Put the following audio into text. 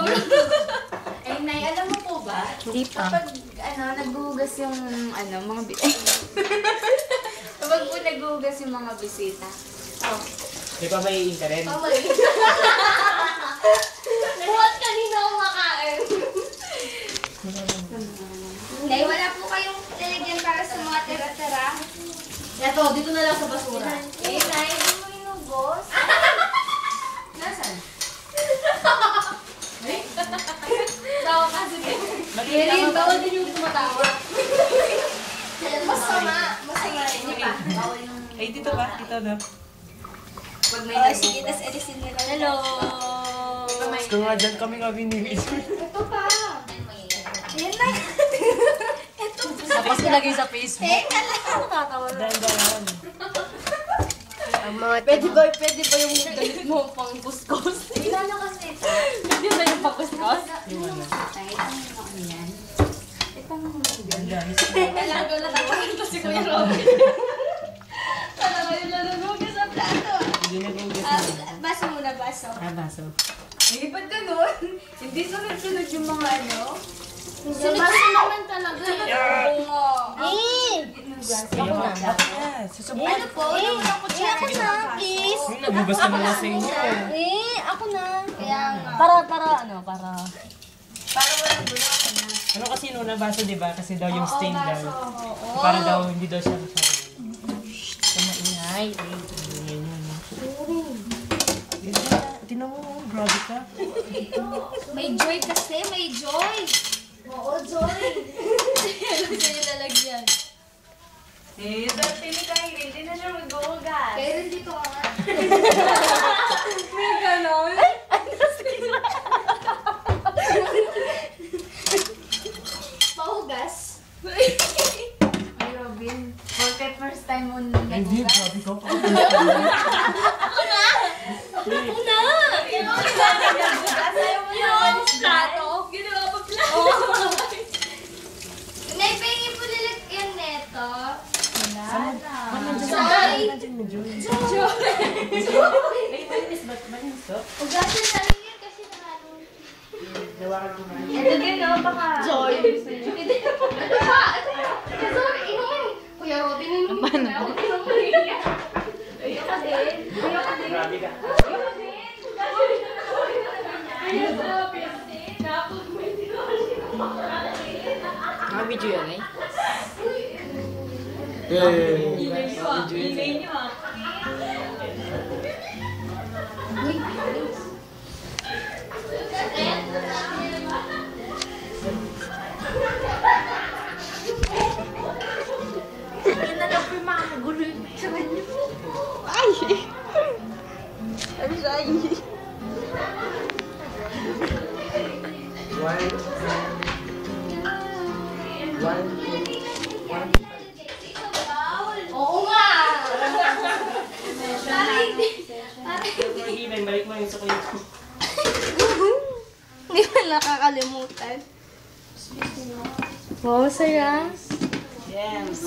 Eh, Nay, alam mo po ba? Hindi pa. Kapag, naghuhugas yung, mga bisita. Kapag po naghuhugas yung mga bisita. Oh. Di ba may ka rin? Buhat kanina kumakain. Nay, wala po kayong lalagyan para sa mga tira-tira. Eto, dito na lang sa basura. Eh, Nay, hindi mo inugos. Nasaan? Tawa ka, sige. Erin, bawal din yung tumatawa. Masama. Masama. Hindi pa. Bawal yung... Ay, dito ba? Dito na. Pag may Oh, sige, tas edisin nila. Hello! Kung nga dyan kami nga binibis. Ito pa. Ayan na. Ito pa. Tapos nilagay sa Facebook. Teka lang. Nakatawa na. Dahan-dahan. Pwede ba yung galit mo pang kuskus? Ilalo kasi ito. Pwede ba yung pang kuskus? Yung ano. Ay, ano yan? Ito ang mga Dahan-dahan. Teka lang, doon natapakan ko si Kuya Robin. Talaga yung lalunogin sa plato. Hindi nag-ugas Ah, na. baso muna, baso. Baso. Eh, ba't ganun? Hindi sunod-sunod yung mga Baso naman talaga. Oo nga. Kaya nga. Bakit na? Susubukan. Ano po? Ako na, please. Yung nagbubas na mga sa inyo. Ako na. Kaya nga. Para Para walang bulak na. Ano kasi nuna baso, di ba? Kasi daw yung stain daw. Oo. Para daw hindi daw siya masyado. maingay. Yan yun. Tinan mo, grabe ka. May joy kasi, may joy. Oo, joy. Alam sa'yo lalagyan. Eh, dati ni Kyrie, hindi na siya mag-uugas. Kaya rin dito ka nga. May ganon? Pahugas. Ay, Robin. Bakit first time mo Hindi, nag-uugas? grabe ka. Ako na! Ayaw mo na. Plato? Ginawa pa plato. Naipahingi po nilagyan neto. Joy! Ay, malinis ba? Malinis to? Ugasan na rin yan kasi nakalong. Nawakan ko na. Ito din, no? Baka... Joy! Ito pa! Sorry, inumin! Kuya Robin, inumin na ako. Inumin niya. Ayoko din. Ayoko din. Grabe ka. Ayoko din. Ayoko din. Tapos may Naka-video yan eh. Ingay niyo, ah. Yan na lang po yung mga gulo sa kanya. Ay! Ano siya? Oo nga! Ibay, balik mo yung sa kulit ko. Hindi mo nakakalimutan. Wow, saya. Yes.